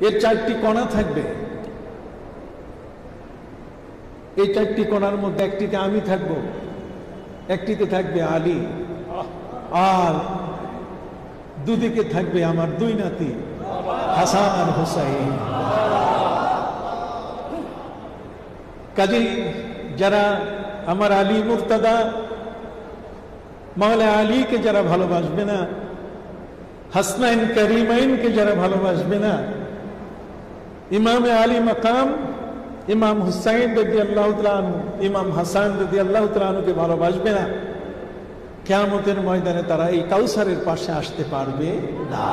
এর 4টি কণা থাকবে। এই 4টি কণার মধ্যে একটিতে আমি থাকব, একটিতে থাকবে আলী, আর দুদিকে থাকবে আমার 2 নাতি হাসান আর হুসাইন। কাজেই যারা আমার আলী মুর্তদা মাওলা আলীকে যারা ভালোবাসবে না, হাসনাইন করিমাইনকে যারা ভালোবাসবে না, ইমামে আলী মাকাম ইমাম হুসাইন রাদিয়াল্লাহু তাআলা আনহু, ইমাম হাসান রাদিয়াল্লাহু তাআলা আনহুকে ভালোবাসবে না, কিয়ামতের ময়দানে তারা এই কাউসারের পাশে আসতে পারবে না।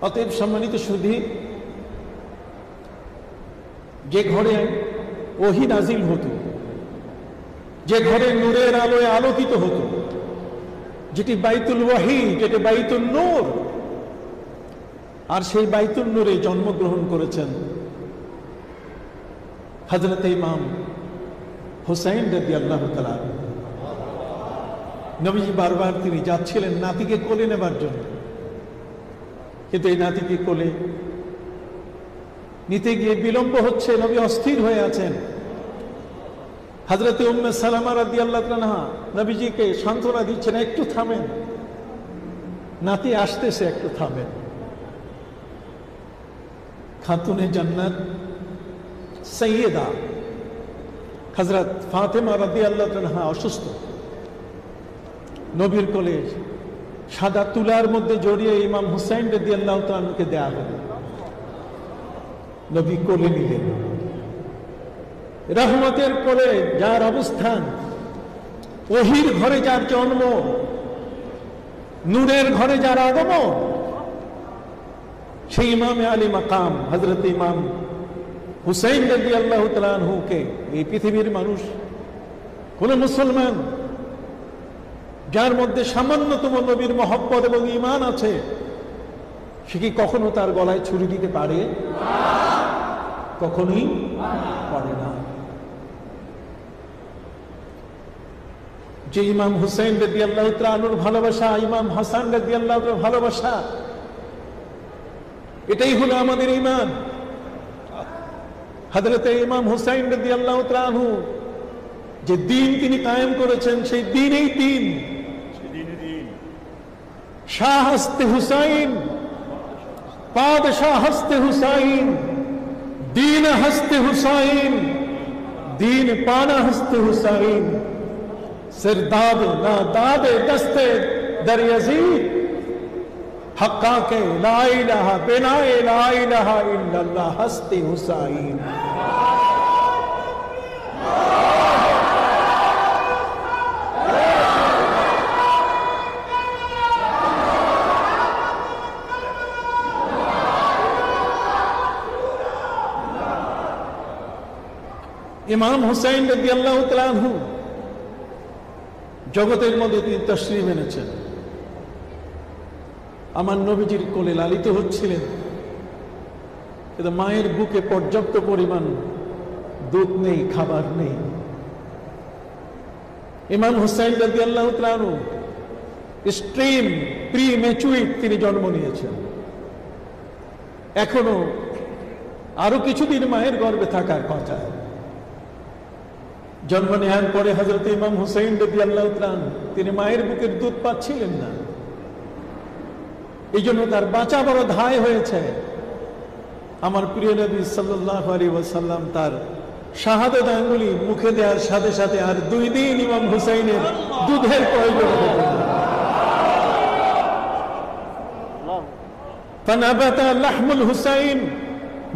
অতএব সম্মানিত সুধী, যে ঘরে ওহী নাজিল হতো, যে ঘরে নূরের আলোয় আলোকিত হতো, যেটি বাইতুল ওয়াহি, যেটি বাইতুল নূর, আর সেই বাইতুল নূরে জন্মগ্রহণ করেছেন হযরত ইমাম হুসাইন রাদিয়াল্লাহু তাআলা। নবীজি বারবার তিনি যাচ্ছিলেন নাতিকে কোলে নেবার জন্য, কিন্তু এই নাতিকে কোলে নিতে গিয়ে বিলম্ব হচ্ছে, নবী অস্থির হয়ে আছেন। হযরত উম্মে সালামা রাদিয়াল্লাহু তাআলা নবীজিকে সান্ত্বনা দিচ্ছেন, একটু থামেন, নাতি আসতেছে, একটু থামেন। খাতুনে জান্নাত সাইয়্যিদা হযরত ফাতেমা রাদিয়াল্লাহু তাআলা অসুস্থ, নবীর কোলে সাদা তুলার মধ্যে জড়িয়ে ইমাম হুসাইন রাদিয়াল্লাহু তাআলাকে দেয়া হলো। নবী কোলে নিলেন। রহমতের কোলে যার অবস্থান, ওহীর ঘরে যার জন্ম, নূরের ঘরে যার আগমন, সেই ইমামে আলী মাকাম হযরত ইমাম হুসাইন রাদিয়াল্লাহু তাআলা আনহুকে এই পৃথিবীর মানুষ, কোন মুসলমান যার মধ্যে সামান্যতম নবীর মহব্বত এবং ঈমান আছে, সে কি কখনো তার গলায় ছুরি দিতে পারে? কখনোই পারে না। যে ইমাম হুসাইন রাদিয়াল্লাহু তাআলা আনহুর ভালোবাসা, ইমাম হাসান রাদিয়াল্লাহু তাআলার ভালোবাসা, এটাই হলো আমাদের ঈমান। হযরত ইমাম হুসাইন রাদিয়াল্লাহু তাআলা আনহু যে দ্বীন তিনি কায়েম করেছেন, সেই দ্বীনই দ্বীন। শাহ হস্তে হুসাইন, পাদশাহ হস্তে হুসাইন, दीन हस्ते हुसैन, दीन पाना हस्ते हुसैन, सिरदाद ना दादे दस्ते दर यजीद, हक्का के ला इलाहा बिनाए ला इलाहा इल्लल्लाह हस्ते हुसैन। ইমাম হুসাইন রাদিয়াল্লাহু তাআলা আনহু জগতের মধ্যে তিনি তশরিফ এনেছেন। আমার নবীজির কোলে লালিত হচ্ছিলেন, কিন্তু মায়ের বুকে পর্যাপ্ত পরিমাণ দুধ নেই, খাবার নেই। ইমাম হুসাইন রাদিয়াল্লাহু তাআলা আনহু এক্সট্রিম প্রিম্যাচুইট তিনি জন্ম নিয়েছেন। এখনো আরো কিছুদিন মায়ের গর্ভে থাকার কথা। জন্ম নেওয়ার পরে হযরত ইমাম হুসাইন রাদিয়াল্লাহু তাআলা তিনি মায়ের বুকের দুধ পাচ্ছিলেন না, এই জন্য তার বাঁচা বড় ধায় হয়েছে। আমার প্রিয় নবী সাল্লাল্লাহু আলাইহি ওয়াসাল্লাম তার শাহাদাত আঙ্গুলি মুখে দেওয়ার সাথে সাথে আর 2 দিন ইমাম হুসাইনের দুধের প্রয়োজন হতো না। فنبت لحم الحسين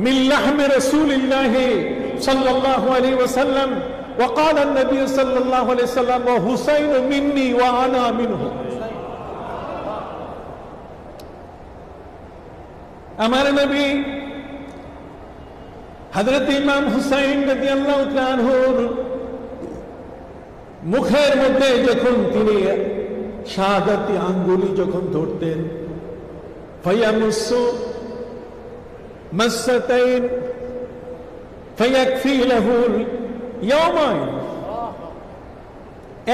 من لحم رسول الله صلى الله عليه وسلم وقال النبي صلى الله عليه وسلم وحسين مني وانا منه। আমার নবী হযরত ইমাম হুসাইন রাদিয়াল্লাহু তাআলা আনহুর মুখের মধ্যে যখন তিনি শাহাদাতি আঙ্গুলি যখন ধরতেন, ফায়ামুসু মাসসাতাইন ফায়াকফি লাহু ইয়াওমাইন,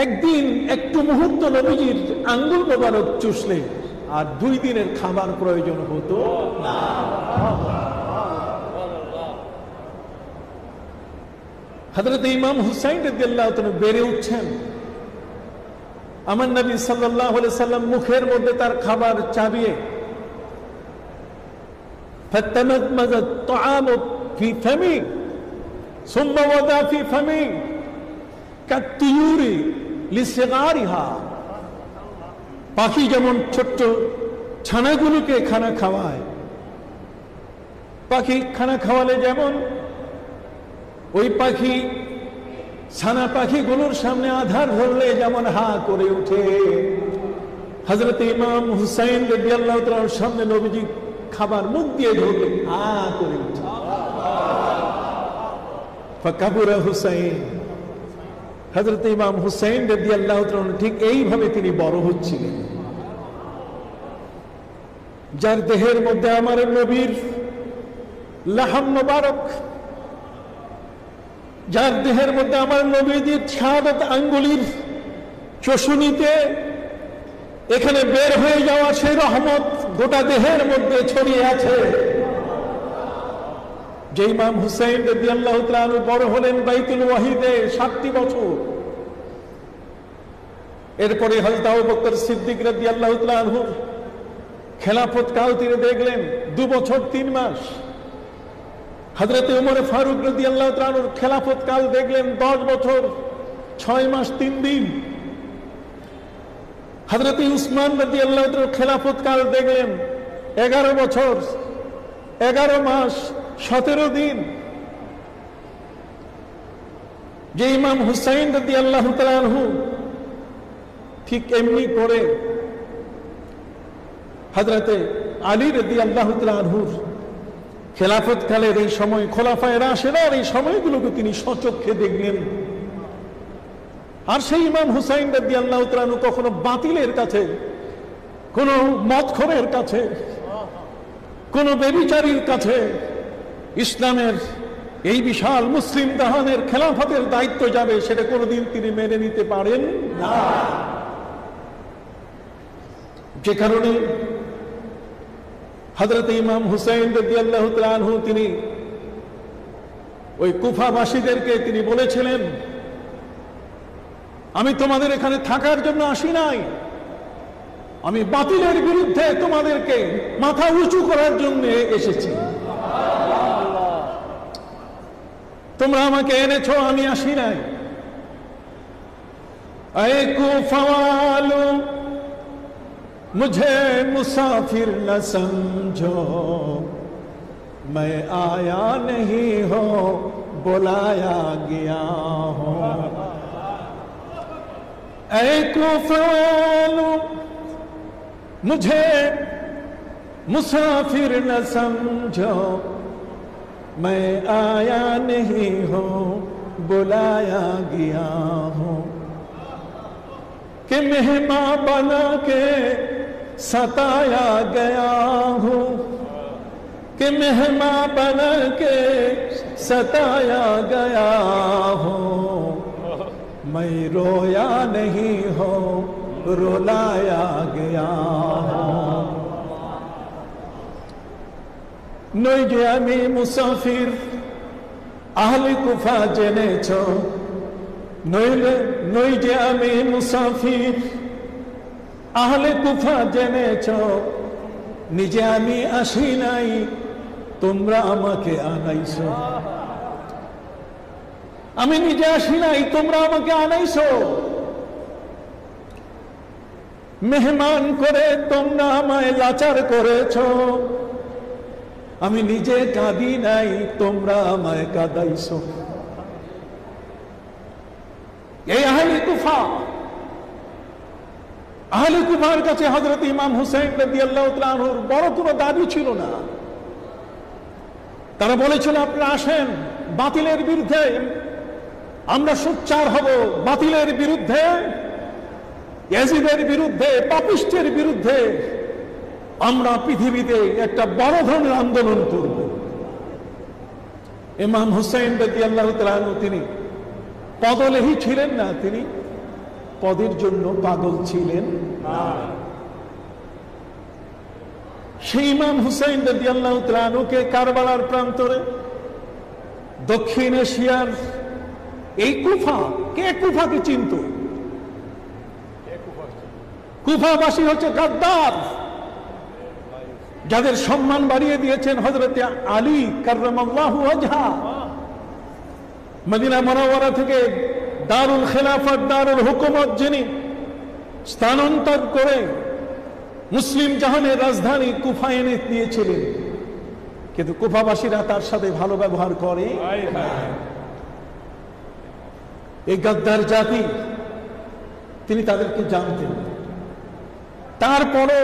একদিন একটু মুহূর্ত নবীজির আঙ্গুল মোবারক চুষলে আর 2 দিনের খাবার প্রয়োজন হতো না। হযরত ইমাম হুসাইন রাদিয়াল্লাহু তাআলা বেড়ে উঠছেন। আমার নবী সাল্লাল্লাহু আলাইহি সাল্লাম মুখের মধ্যে তার খাবার চাবিয়ে فتمزمز الطعام في فمي ثم وضع في فمي كالطيور لصغارها। পাখি যেমন ছোট্ট ছানাগুলোকে খানা খাওয়ায়, পাখি খানা খাওয়ালে যেমন ওই পাখি ছানা পাখিগুলোর সামনে আধার ধরলে যেমন হা করে উঠে, হযরত ইমাম হুসাইন রাদিয়াল্লাহু তাআলার সামনে নবীজি খাবার মুখ দিয়ে ধরলে হা করে উঠে। ফাকাবুরা হুসাইন, হযরত ইমাম হুসাইন রাদিয়াল্লাহু তাআলা ঠিক এইভাবে তিনি বড় হচ্ছিলেন। যার দেহের মধ্যে আমার নবীর লাহাম মোবারক, যার দেহের মধ্যে আমার নবীজির শাহাদাত আঙ্গুলির চোষণীতে এখানে বের হয়ে যাওয়া সেই রহমত গোটা দেহের মধ্যে ছড়িয়ে আছে। যে ইমাম হুসাইন রাদিয়াল্লাহু তাআলা বড় হলেন বাইতুল ওয়াহিদে 7টি বছর। এরপরে হযরত আবু বকর সিদ্দিক রাদিয়াল্লাহু তাআলা খেলাফত কাল তিনি দেখলেন 2 বছর 3 মাস। হযরত ওমর ফারুক রাদিয়াল্লাহু তাআলা খেলাফত কাল দেখলেন 10 বছর 6 মাস 3 দিন। হযরত উসমান রাদিয়াল্লাহু তাআলা খেলাফত কাল দেখলেন 11 বছর 11 মাস 17 দিন। যে ইমাম হুসাইন রাদিয়াল্লাহু তাআলা ঠিক এমনি করে হযরত আলী রাদিয়াল্লাহু তাআলা খেলাফত কালের এই সময় খোলাফায়ে রাশিদার এই সময়গুলোকে তিনি সচক্ষে দেখলেন। আর সেই ইমাম হুসাইন রাদিয়াল্লাহু তাআলা কখনো বাতিলের কাছে, কোন মদখোরের কাছে, কোন ব্যভিচারীর কাছে ইসলামের এই বিশাল মুসলিম জাহানের খেলাফতের দায়িত্ব যাবে সেটা কোনোদিন তিনি মেনে নিতে পারেন না। যে কারণে হযরত ইমাম হুসাইন রাদিয়াল্লাহু তাআলা তিনি ওই কুফাবাসীদেরকে তিনি বলেছিলেন, আমি তোমাদের এখানে থাকার জন্য আসি নাই, আমি বাতিলের বিরুদ্ধে তোমাদেরকে মাথা উঁচু করার জন্য এসেছি। তোমরা আমাকে এনেছো, আমি আসি নাই। ऐ कूफा वालों मुझे मुसाफिर न समझो, मैं आया नहीं हो बुलाया गया हूं। ऐ कूफा वालों मुझे मुसाफिर न समझो, मैं आया नहीं हो बुलाया गया हूं। कि मेहमान बना के सताया गया हूं, कि मेहमान बना के सताया गया हूं। मैं रोया नहीं हो रुलाया गया हूं। নই যে আমি মুসাফির আহলে কুফা জেনেছ, নই যে আমি মুসাফির আহলে কুফা জেনেছ, নিজে আমি আসি নাই তোমরা আমাকে আনাইছো। আমি নিজে আসি নাই, তোমরা আমাকে আনাইছো। মেহমান করে তোমরা আমায় লাচার করেছো, আমি নিজে কাঁদি নাই, তোমরা আমায় কাঁদাইছো। এই আহলে কুফা, আহলে কুফার কাছে হযরত ইমাম হুসাইন রাদিয়াল্লাহু তাআলা আনহুর বড় কোনো দাবি ছিল না। তারা বলেছিল, আপনারা আসেন, বাতিলের বিরুদ্ধে আমরা সোচ্চার হব, বাতিলের বিরুদ্ধে, ইয়াজিদের বিরুদ্ধে, পাপিষ্টের বিরুদ্ধে আমরা পৃথিবীতে একটা বড় ধরনের আন্দোলন করব। ইমাম হুসাইন রাদিয়াল্লাহু তাআলা আনহু তিনি পদলেহী ছিলেন না, তিনি পদের জন্য পাগল ছিলেন না। সেই ইমাম হুসাইন রাদিয়াল্লাহু তাআলা আনহুকে কারবালার প্রান্তরে দক্ষিণ এশিয়ার এই কুফা, কে কুফাকে চিনত? কুফাবাসী হচ্ছে গাদ্দার, যাদের সম্মান বাড়িয়ে দিয়েছেন হযরতে আলী কাররামাল্লাহু ওয়াজহা। মদিনা মুনাওয়ারা থেকে দারুল খেলাফত, দারুল হুকুমত যিনি স্থানান্তর করে মুসলিম জাহানের রাজধানী কুফায় এনে দিয়েছিলেন, কিন্তু কুফাবাসীরা তার সাথে ভালো ব্যবহার করে। এই গাদ্দার জাতি, তিনি তাদেরকে জানতেন। তারপরও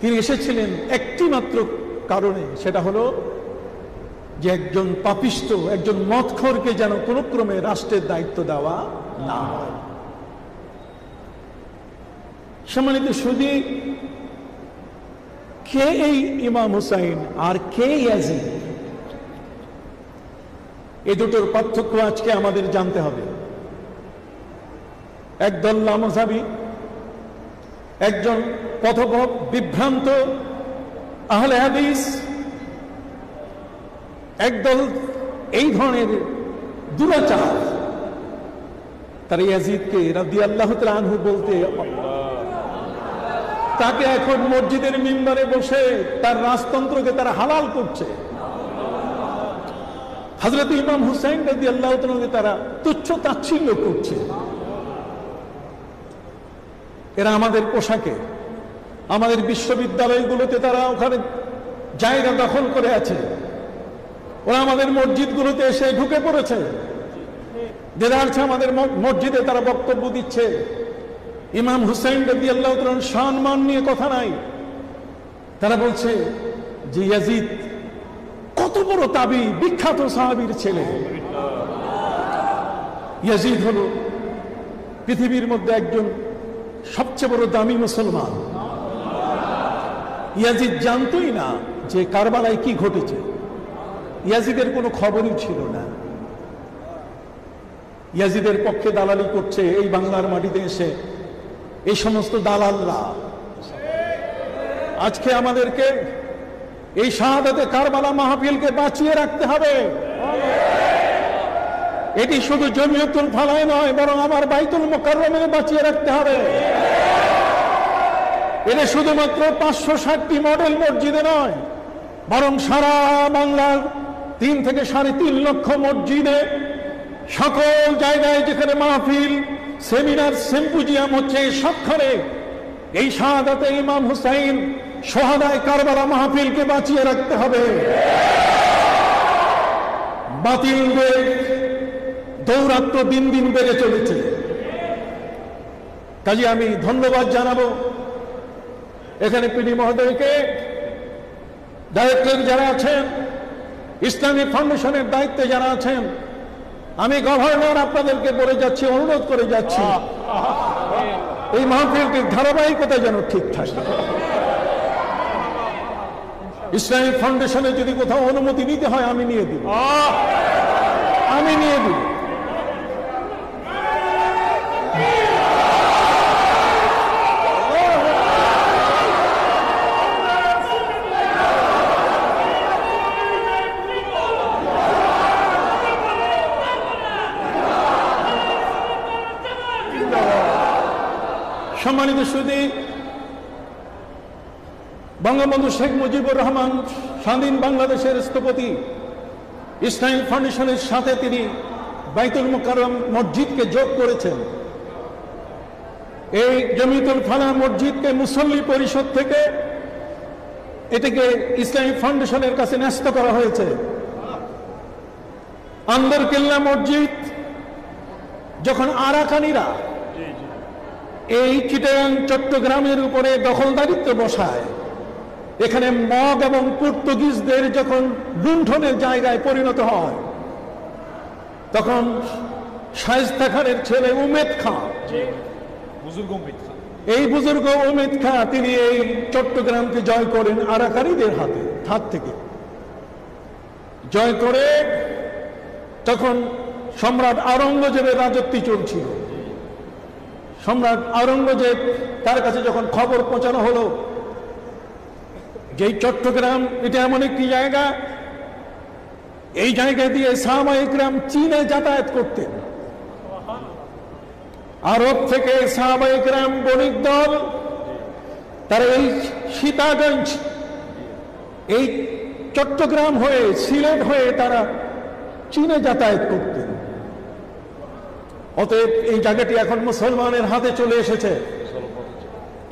তিনি এসেছিলেন একটি মাত্র কারণে, সেটা হলো যে একজন পাপিষ্ট, একজন মদখোরকে যেন কোনো ক্রমে রাষ্ট্রের দায়িত্ব দেওয়া না হয়। সম্মানিত সুধী, কে এই ইমাম হুসাইন আর কে ইয়াজিদ? এই দুটোর পার্থক্য আজকে আমাদের জানতে হবে। একদল লামাযাবি, একজন বিভ্রান্ত আহলে হাদিস, একদল এই ধরনের দুরাচার, তারা ইয়াজিদকে রাদিয়াল্লাহু তাআলা আনহু বলতে, তাকে এখন মসজিদের মিম্বারে বসে তার রাজতন্ত্রকে তারা হালাল করছে। হযরত ইমাম হুসাইন রাদিয়াল্লাহু তাআলা আনহুকে তারা তুচ্ছ তাচ্ছিল্য করছে। এরা আমাদের পোশাকে, আমাদের বিশ্ববিদ্যালয়গুলোতে তারা ওখানে জায়গা দখল করে আছে। ওরা আমাদের মসজিদগুলোতে এসে ঢুকে পড়েছে। দেদারছে আমাদের মসজিদে তারা বক্তব্য দিচ্ছে। ইমাম হুসাইন রাদিয়াল্লাহু তাআলার সম্মান নিয়ে কথা নাই। তারা বলছে যে ইয়াজিদ কত বড় তাবি, বিখ্যাত সাহাবীর ছেলে। ইয়াজিদ হলো পৃথিবীর মধ্যে একজন সবচেয়ে বড় দামি মুসলমান। ইয়াজিদ জানতই না যে কারবালায় কি ঘটেছে। ইয়াজিদের কোনো খবরই ছিল না। ইয়াজিদের পক্ষে দালালি করছে এই বাংলার মাটিতে এসে এই সমস্ত দালালরা। আজকে আমাদেরকে এই শাহাদাতে কারবালা মাহফিলকে বাঁচিয়ে রাখতে হবে। এটি শুধু জমিয়তুল ফালায় নয়, বরং আমার বাইতুল মুকাররমে বাঁচিয়ে রাখতে হবে। এটা শুধুমাত্র 560টি মডেল মসজিদে নয়, বরং সারা বাংলার 3 থেকে 3.5 লক্ষ মসজিদে, সকল জায়গায় যেখানে মাহফিল, সেমিনার, সিম্পোজিয়াম হচ্ছে, সবখানে এই শাহাদাতে ইমাম হুসাইন শহাদায়ে কারবালা মাহফিলকে বাঁচিয়ে রাখতে হবে। বাতিলদের দৌরাত্ম্য দিন দিন বেড়ে চলেছে। কাজে আমি ধন্যবাদ জানাবো এখানে পিডি মহোদয়কে, ডাইরেক্টর যারা আছেন, ইসলামী ফাউন্ডেশনের দায়িত্বে যারা আছেন। আমি গভর্নর আপনাদেরকে বলে যাচ্ছি, অনুরোধ করে যাচ্ছি, এই মাহফিলটির ধারাবাহিকতা যেন ঠিক থাকে। ইসলামী ফাউন্ডেশনে যদি কোথাও অনুমতি নিতে হয় আমি নিয়ে দিব, আমি নিয়ে দিব। সম্মানিত সুধী, বঙ্গবন্ধু শেখ মুজিবুর রহমান স্বাধীন বাংলাদেশের স্থপতি, ইসলামী ফাউন্ডেশনের সাথে তিনি বাইতুল মুকাররম মসজিদকে যোগ করেছেন। এই জমিয়তুল ফালাহ মসজিদকে মুসল্লি পরিষদ থেকে এটাকে ইসলামী ফাউন্ডেশনের কাছে ন্যস্ত করা হয়েছে। আন্দর কেল্লা মসজিদ যখন আরাকানিরা এই চিটাগাং চট্টগ্রামের উপরে দখলদারিত্ব বসায়, এখানে মগ এবং পর্তুগিজদের যখন লুণ্ঠনের জায়গায় পরিণত হয়, তখন শায়েস্তা খানের ছেলে উমেদ খাঁ, এই বুজুর্গ উমেদ খাঁ, তিনি এই চট্টগ্রামকে জয় করেন আরাকানিদের হাত থেকে জয় করে। তখন সম্রাট আওরঙ্গজেবের রাজত্ব চলছিল। সম্রাট আওরঙ্গজেব, তার কাছে যখন খবর পৌঁছানো হলো যেই চট্টগ্রাম এটা এমন একটি জায়গা, এই জায়গা দিয়ে সাহাবায়ে কেরাম চীনে যাতায়াত করতেন। আরব থেকে সাহাবায়ে কেরাম বণিক দল তারা এই সীতাগঞ্জ, এই চট্টগ্রাম হয়ে, সিলেট হয়ে তারা চীনে যাতায়াত করতেন। অতএব এই জায়গাটি এখন মুসলমানের হাতে চলে এসেছে।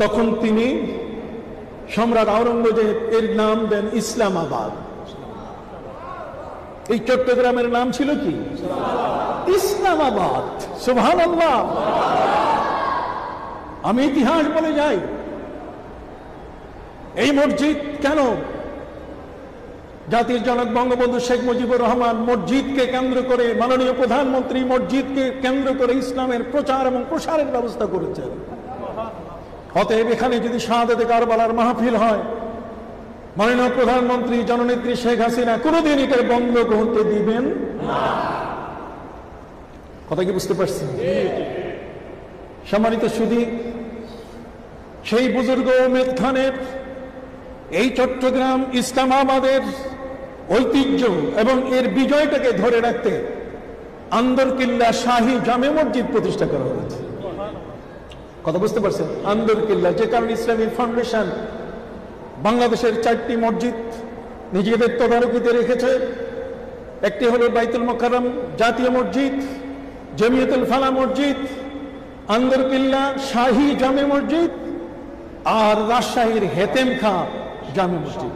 তখন তিনি সম্রাট আওরঙ্গজেব এর নাম দেন ইসলামাবাদ। এই চট্টগ্রামের নাম ছিল কি? ইসলামাবাদ। সুবহানাল্লাহ। আমি ইতিহাস বলে যাই, এই মসজিদ কেন? জাতির জনক বঙ্গবন্ধু শেখ মুজিবুর রহমান মসজিদকে কেন্দ্র করে, মাননীয় প্রধানমন্ত্রী মসজিদকে কেন্দ্র করে ইসলামের প্রচার এবং প্রসারের ব্যবস্থা করেছেন। অতএব এখানে যদি শাহাদাতে কারবালার মাহফিল হয়, মাননীয় প্রধানমন্ত্রী জননেত্রী শেখ হাসিনা কোনোদিন এটা বন্ধ করতে দিবেন না। কথা কি বুঝতে পারছেন? সম্মানিত সুধী, সেই বুজুর্গ উমেদ খানের এই চট্টগ্রাম ইসলামাবাদের ঐতিহ্য এবং এর বিজয়টাকে ধরে রাখতে আন্দরকিল্লা শাহী জামে মসজিদ প্রতিষ্ঠা করা হয়েছে। কথা বুঝতে পারছেন? আন্দরকিল্লা, যে কারণে ইসলামী ফাউন্ডেশন বাংলাদেশের 4টি মসজিদ নিজেদের তদারকিতে রেখেছে। একটি হলো বাইতুল মোকাররম জাতীয় মসজিদ, জমিয়তুল ফালাহ মসজিদ, আন্দরকিল্লা শাহী জামে মসজিদ আর রাজশাহীর হেতেম খাঁ জামে মসজিদ।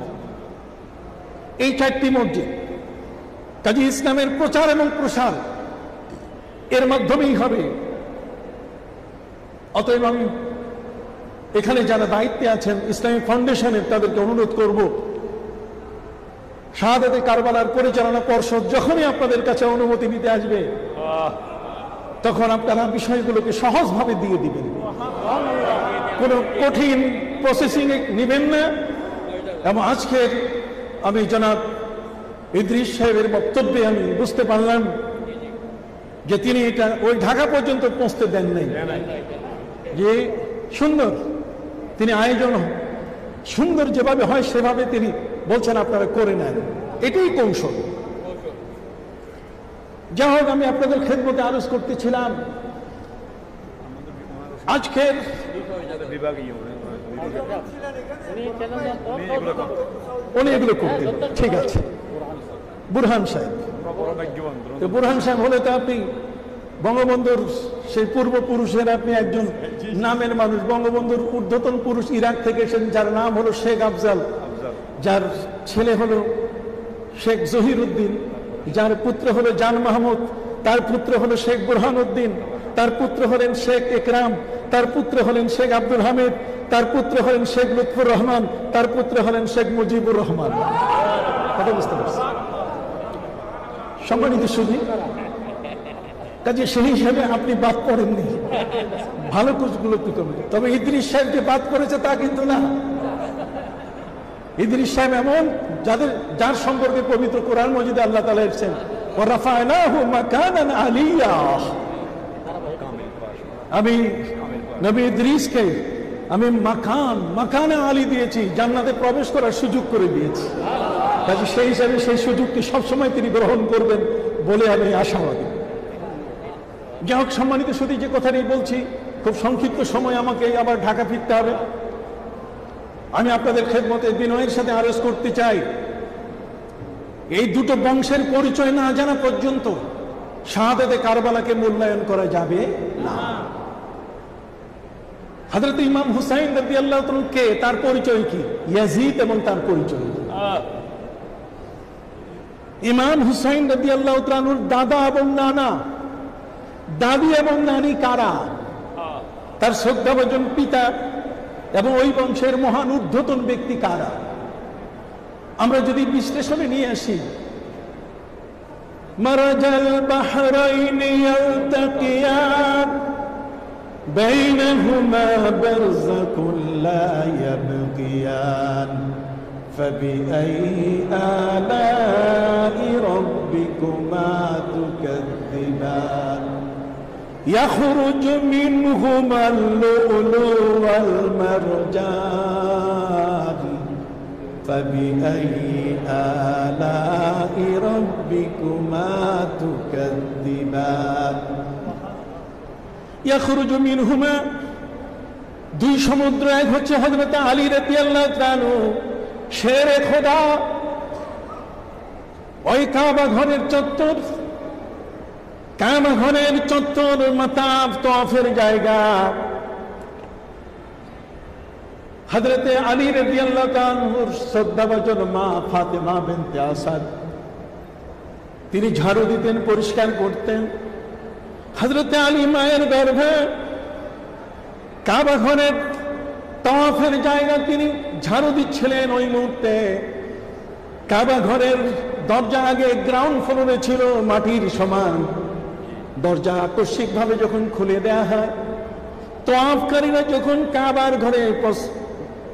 এই 4টি মসজিদ কাজী ইসলামের প্রচার এবং প্রসার এর মাধ্যমেই হবে। অতএব আমি এখানে যারা দায়িত্বে আছেন ইসলামী ফাউন্ডেশনের, তাদেরকে অনুরোধ করব, শাহাদাতে কারবালার পরিচালনা পর্ষদ যখনই আপনাদের কাছে অনুমতি নিতে আসবে, তখন আপনারা বিষয়গুলোকে সহজভাবে দিয়ে দিবেন, কোনো কঠিন প্রসেসিং নেবেন না। এবং আজকের আমি জনাব ইদ্রিস সাহেবের বক্তব্যে আমি বুঝতে পারলাম যে তিনি এটা ওই ঢাকা পর্যন্ত পৌঁছতে দেন নাই, যে সুন্দর তিনি আয়োজন সুন্দর যেভাবে হয় সেভাবে তিনি বলছেন আপনারা করে নেন, এটাই কৌশল। যা হোক, আমি আপনাদের খেদমতে আরজ করতেছিলাম আজকের উনি এগুলো করতেন। ঠিক আছে, বুরহান সাহেব। তো বুরহান সাহেব হলে তো আপনি বঙ্গবন্ধুর সেই পূর্বপুরুষের আপনি একজন নামের মানুষ। বঙ্গবন্ধুর ঊর্ধ্বতন পুরুষ ইরাক থেকে এসেছেন, যার নাম হলো শেখ আফজাল, যার ছেলে হলো শেখ জহির উদ্দিন, যার পুত্র হলো জান মাহমুদ, তার পুত্র হলো শেখ বুরহান উদ্দিন, তার পুত্র হলেন শেখ একরাম, তার পুত্র হলেন শেখ আব্দুল হামিদ, তার পুত্র হলেন শেখ লুৎফুর রহমান, তার পুত্র হলেন শেখ মুজিবুর রহমান। কথা বুঝতে পারছি? সম্মানিত সুধী, কাজে সেই হিসাবে আপনি বাদ পড়েননি, ভালো কোচগুলো কি করবে। তবে ইদ্রিস সাহেবকে বাদ করেছে তা কিন্তু না। ইদ্রিস সাহেব এমন যার সম্পর্কে পবিত্র কোরআন মাজিদে আল্লাহ তাআলা বলেছেন, ওয়া রাফা'নাহু মাকানান আলিয়্যা। আমি নবী ইদ্রিসকে আমি মাকানে আলী দিয়েছি, জান্নাতে প্রবেশ করার সুযোগ করে দিয়েছি। কাজে সেই হিসাবে সেই সুযোগটি সবসময় তিনি গ্রহণ করবেন বলে আমি আশাবাদী। যাই হোক, সম্মানিত সুধী, যে কথাটি বলছি, খুব সংক্ষিপ্ত সময় আমাকে আবার ঢাকা ফিরতে হবে। আমি আপনাদের খেদমতে বিনয়ের সাথে আরজ করতে চাই, এই দুটো বংশের পরিচয় না জানা পর্যন্ত শাহাদাতে কারবালাকে মূল্যায়ন করা যাবে না। হযরত ইমাম হুসাইন রাদিয়াল্লাহু তাআলা কে, তার পরিচয় কি? ইয়াজিদ এবং তার পরিচয়। ইমাম হুসাইন রাদিয়াল্লাহু তাআলার দাদা এবং নানা, দাদি এবং নানি কারা? তার শ্রদ্ধাভাজন পিতা এবং ওই বংশের মহান ঊর্ধ্বতন ব্যক্তি কারা? আমরা যদি বিশ্লেষণে নিয়ে আসি, মারাজাল বাহরাইনি ইয়ালতাকিয়ান বাইনাহুমা বারযাকুন লা ইয়াবগিয়ান ফাবিআইয়ি আলাই রাব্বিকুমা তুকাযযিবান يخرج منهما اللؤلؤ والمرجان فبأي آلاء ربكما تكذبان يخرج منهما দুই সমুদ্র, এক হচ্ছে হযরত আলী রাদিয়াল্লাহু তাআলা শেরে খোদা, ওই কাবা ঘরের চত্বর, কাবা ঘরের চত্বর মাতাফ তওয়াফের জায়গা। হযরত আলী রাদিয়াল্লাহু তাআলার শ্রদ্ধাভাজন মা ফাতেমা বিনতে আসাদ, তিনি ঝাড়ু দিতেন, পরিষ্কার করতেন। হযরত আলী মায়ের গর্ভে কাবা ঘরের তওয়াফের জায়গা তিনি ঝাড়ু দিচ্ছিলেন। ওই মুহূর্তে কাবা ঘরের দরজা আগে গ্রাউন্ড ফ্লোরে ছিল, মাটির সমান। দরজা আকস্মিকভাবে যখন খুলে দেয়া হয়, তওয়াফকারীরা যখন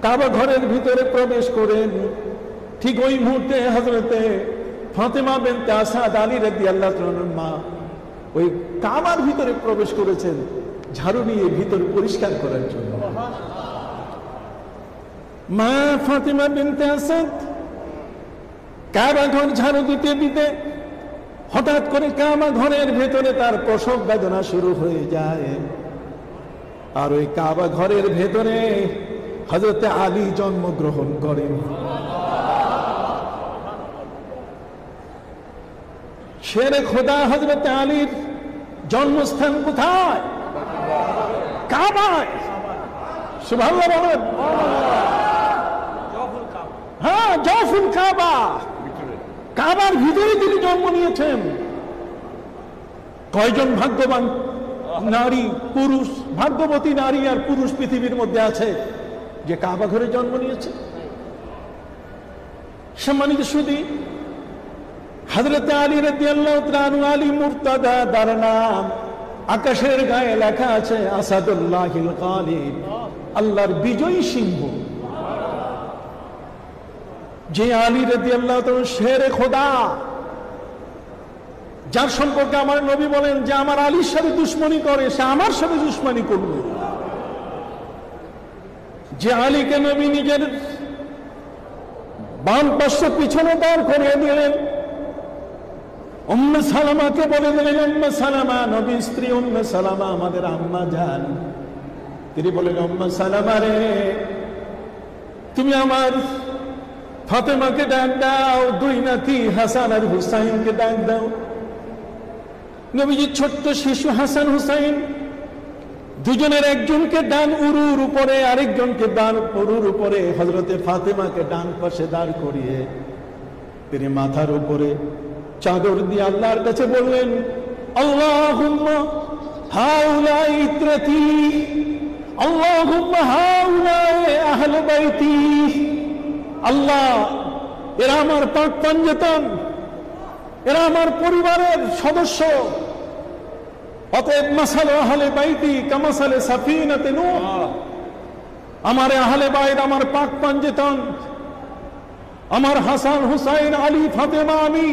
কাবা ঘরের ভিতরে প্রবেশ করেন, ঠিক ওই মুহূর্তে হযরতে ফাতেমা বিনতে আসাদ আলী রাদিয়াল্লাহু তাআলার মা ওই কাবার ভিতরে প্রবেশ করেছেন ঝাড়ু নিয়ে ভিতর পরিষ্কার করার জন্য। মা ফাতেমা বিনতে আসাদ কাবা ঘর ঝাড়ু দিতে দিতে হঠাৎ করে কাবা ঘরের ভেতরে তার প্রসব বেদনা শুরু হয়ে যায়। আর ওই কাবা ঘরের ভেতরে হযরত আলী জন্মগ্রহণ করেন। শেরে খোদা হযরত আলীর জন্মস্থান কোথায়? কাবায়। সুবহানাল্লাহ বলেন। হ্যাঁ, জওফুল কাবা, কাবার ভিতরে তিনি জন্ম নিয়েছেন। কয়জন ভাগ্যবান নারী, পুরুষ, ভাগ্যবতী নারী আর পুরুষ পৃথিবীর মধ্যে আছে যে কাবা ঘরে জন্ম নিয়েছে? সম্মানিত সুধী, হযরত আলী রাদিয়াল্লাহু তাআলা আলী মুর্তাদা তার নাম। আকাশের গায়ে লেখা আছে আসাদুল্লাহিল গালিব, আল্লাহর বিজয়ী সিংহ। যে আলী রাদিয়াল্লাহু তাআলা শেরে খোদা, যার সম্পর্কে আমার নবী বলেন যে আমার আলীর সাথে দুশমনি করে সে আমার সাথে দুশমনি করবে। যে আলীকে নবী নিজের বাম পার্শ্ব পিছনে দাঁড় করিয়ে দিলেন, উম্মে সালামাকে বলে দিলেন, উম্মে সালামা, নবী স্ত্রী উম্মে সালামা আমাদের আম্মা জান, তিনি বলেন, উম্মে সালামা রে, তুমি আমার ফাতেমাকে ডাক দাও, দুই নাতি হাসান আর হুসাইনকে ডাক দাও। নবীজির ছোট্ট শিশু হাসান হুসাইন দুজনের একজনকে ডান উরুর উপরে, আরেকজনকে ডান উরুর উপরে হযরতে ফাতেমাকে ডান পাশে দাঁড় করিয়ে তিনি মাথার উপরে চাদর দিয়ে আল্লাহর কাছে বললেন, আল্লাহুম্মা হাউলাই ইত্রাতি, আল্লাহুম্মা হাউলাই আহলে বাইতি। আল্লাহ, এরা আমার পাক পাঞ্জেতন, এরা আমার পরিবারের সদস্য। অতএব মাসালে আহলে বাইতি কামাসালে সাফিনাতে নূহ, আমার আহলে বাইত আমার পাক পাঞ্জেতন, আমার হাসান হুসাইন আলী ফাতেমা আমি,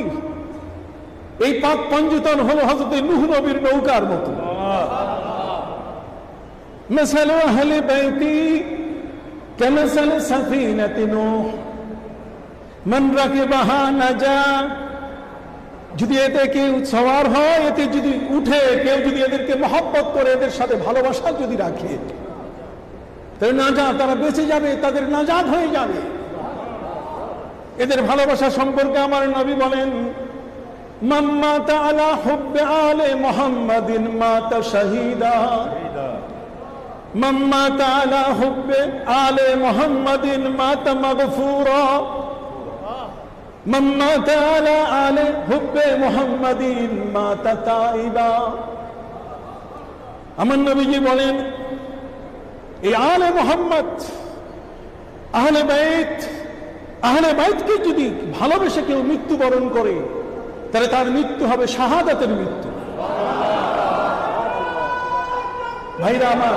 এই পাক পাঞ্জেতন হলো হযরত নূহ নবীর নৌকার মতো। মাসালে আহলে বাইতি কামাসালে সাফিনাতে নূহ মান রাকিবাহা নাজা। যদি এতে কেউ সওয়ার হয়, এতে যদি উঠে, কেউ যদি এদেরকে মহব্বত করে, এদের সাথে ভালোবাসা যদি রাখে, তাহলে নাজাত, তারা বেঁচে যাবে, তাদের নাজাত হয়ে যাবে। এদের ভালোবাসা সম্পর্কে আমার নবী বলেন, মান মাতা আলা হুব্বে আলে মুহাম্মাদিন মাতা শাহীদা, মান মাতা আলা হুব্বে আলে মুহাম্মাদিন মাতা মাগফুরা, মান মাতা আলা আলে হুব্বে মুহাম্মাদিন মাতা তাইবা। আমার নবীজি বলেন, এই আলে মুহাম্মদ, আহলে বাইতকে যদি ভালোবেসে কেউ মৃত্যুবরণ করে, তাহলে তার মৃত্যু হবে শাহাদাতের মৃত্যু। ভাইরা আমার,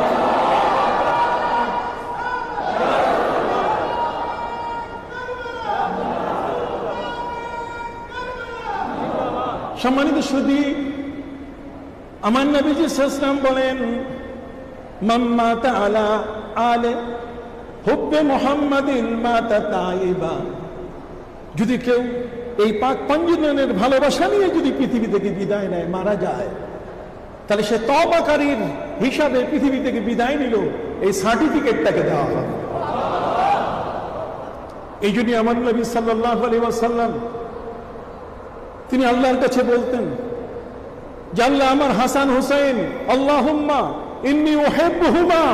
সম্মানিত সুধী, আমার নবীজি সাল্লাল্লাহু আলাইহি ওয়াসাল্লাম বলেন, মান মাতা আলা আলে হুব্বে মুহাম্মাদিন মাতা তাইবা। যদি কেউ এই পাক পঞ্জীয়নের ভালোবাসা নিয়ে যদি পৃথিবী থেকে বিদায় নেয়, মারা যায়, তাহলে সে তওবাকারীর হিসাবে পৃথিবী থেকে বিদায় নিল, এই সার্টিফিকেটটাকে দেওয়া হবে। এই জন্য আমার নবী সাল্লাল্লাহু আলাইহি ওয়াসাল্লাম তিনি আল্লাহর কাছে বলতেন যে আল্লাহ, আমার হাসান হুসাইন, আল্লাহুম্মা ইন্নী উহিব্বুহুমা,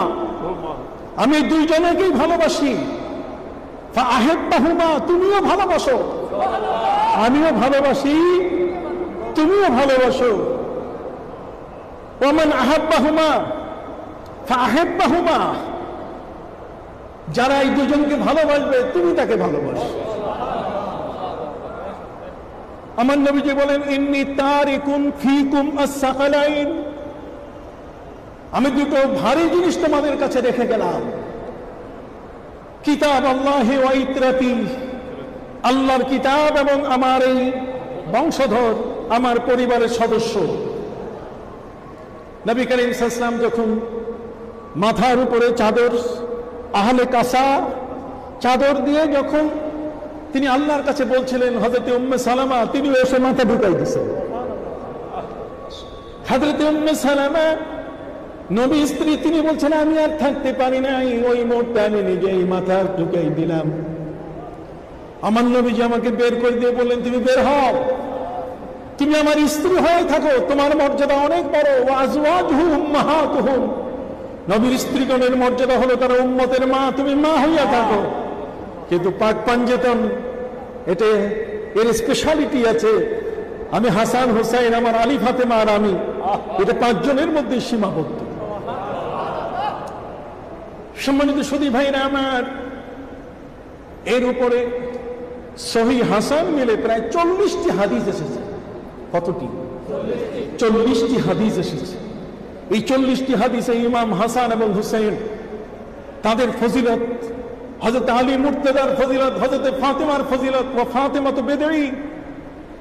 আমি দুইজনকেই ভালোবাসি, ফাআহিব্বাহুমা, তুমিও ভালোবাসো, আমিও ভালোবাসি, তুমিও ভালোবাসো। ওমান আহাব্বাহুমা ফাআহিব্বাহুমা, যারা এই দুজনকে ভালোবাসবে তুমি তাকে ভালোবাসো। আমার নবীজি বলেন, ইন্নী তারিকুন ফিকুম আস-সাকালাইন, আমি দুটো ভারী জিনিস তোমাদের কাছে রেখে গেলাম, কিতাব আল্লাহি ওয়া ইতরাতি, আল্লাহর কিতাব এবং আমার এই বংশধর, আমার পরিবারের সদস্য। নবী করিম সাল্লাল্লাহু আলাইহি ওয়াসাল্লাম যখন মাথার উপরে চাদর, আহলে কাসা চাদর দিয়ে যখন তিনি আল্লাহর কাছে বলছিলেন, হযরত উম্মে সালামা তিনি এসে মাথা ঢুকাই দিয়েছেন। হযরত উম্মে সালামা নবী স্ত্রী, তিনি বলছেন আমি আর থাকতে পারি নাই, ওই মুহূর্তে আমি নিজেই মাথা ঢুকাই দিলাম। আমার নবীজি আমাকে বের করে দিয়ে বললেন, তুমি বের হও, তুমি আমার স্ত্রী হয়ে থাকো, তোমার মর্যাদা অনেক বড়। ওয়া আজওয়াজুহু উম্মাহাতুহুম, নবীর স্ত্রীগণের মর্যাদা হলো তারা উম্মতের মা, তুমি মা হইয়া থাকো। কিন্তু পাক পাঞ্জেতন এটা এর স্পেশালিটি আছে, আমি হাসান হুসাইন, আমার আলী ফাতেমা আর আমি, এটা 5 জনের মধ্যে সীমাবদ্ধ। সম্মানিত সুধী ভাইরা আমার, এর উপরে সহিহ হাসান মিলে প্রায় 40টি হাদিস এসেছে। কতটি? 40টি হাদিস এসেছে। এই 40টি হাদিসে ইমাম হাসান এবং হুসাইন তাদের ফজিলত, হযরত আলী মুর্তজার ফজিলত, হযরত ফাতেমার ফজিলত, ওয়া ফাতেমাতু বিদঈ,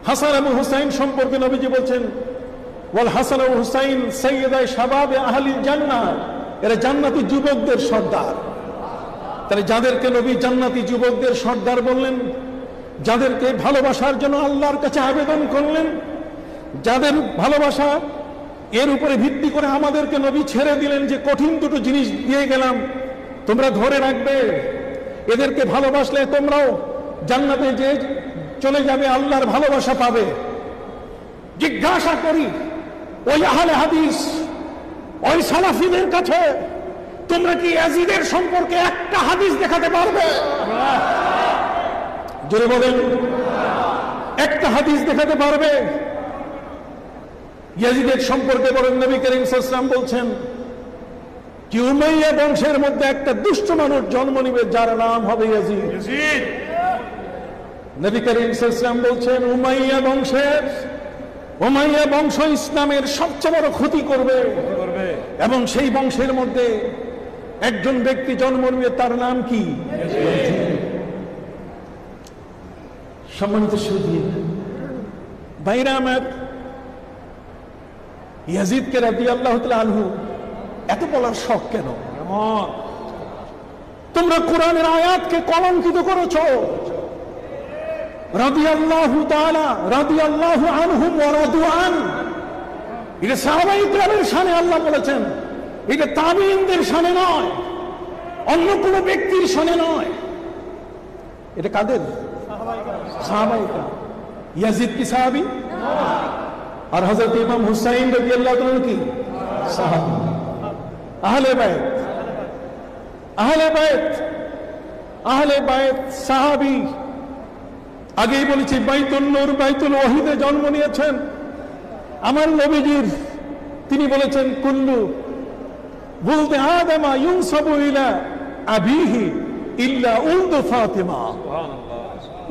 হাসান এবং হুসাইন সম্পর্কে নবীজি বলছেন, ওয়াল হাসান ওয়া হুসাইন সাইয়্যিদাই শাবাবে আহলিল জান্নাহ, এরা জান্নাতি যুবকদের সর্দার। তাহলে যাদেরকে নবী জান্নাতি যুবকদের সর্দার বললেন, যাদেরকে ভালোবাসার জন্য আল্লাহর কাছে আবেদন করলেন, যাদের ভালোবাসা এর উপরে ভিত্তি করে আমাদেরকে নবী ছেড়ে দিলেন যে কঠিন দুটো জিনিস দিয়ে গেলাম, তোমরা ধরে রাখবে, এদেরকে ভালোবাসলে তোমরাও জান্নাতে যে চলে যাবে, আল্লাহর ভালোবাসা পাবে। জিজ্ঞাসা করি ওই আহলে হাদিস, ওই সালাফিদের কাছে, তোমরা কি ইয়াজিদের সম্পর্কে একটা হাদিস দেখাতে পারবে? জোরে বলেন, একটা হাদিস দেখাতে পারবে? ইয়াজিদের সম্পর্কে বলেন নবী করিম সাল্লাল্লাহু আলাইহি ওয়াসাল্লাম বলছেন কি উমাইয়া বংশের মধ্যে একটা দুষ্ট মানুষ জন্ম নিবে, যার নাম হবে ইয়াজিদ। নবী করিম সাল্লাল্লাহু আলাইহি ওয়াসাল্লাম বলছেন উমাইয়া বংশ ইসলামের সবচেয়ে বড় ক্ষতি করবে, এবং সেই বংশের মধ্যে একজন ব্যক্তি জন্ম নিবে, তার নাম কি? সম্মানিত সুধী ভাইরা আমার, ইয়াজিদকে রাদিয়াল্লাহু তাআলা আনহু এত বলার শখ কেন? তোমরা কোরআনের আয়াতকে কলঙ্কিত করেছো। রাদিয়াল্লাহু তাআলা, রাদিয়াল্লাহু আনহুম ওয়া রাদু আন, এটা সাহাবায়ে কেরামের শানে আল্লাহ বলেছেন, এটা তাবিঈনদের শানে নয়, অন্য কোনো ব্যক্তির শানে নয়। এটা কাদের? সাহাবায়ে কেরাম। ইয়াজিদ কি সাহাবী? আর হযরত ইমাম হুসাইন রাদিয়াল্লাহু তাআলা কি সাহাবী? আহলে বাইত, আহলে বাইত, আহলে বাইত সাহাবী। আগেই বলেছি বাইতুল নূর, বাইতুল ওয়াহিদে জন্ম নিয়েছেন আমার নবীজির। তিনি বলেছেন কুল্লু বুলদে আদমা ইউনসাবু ইলা আবিহি ইল্লা উলদু ফাতিমা।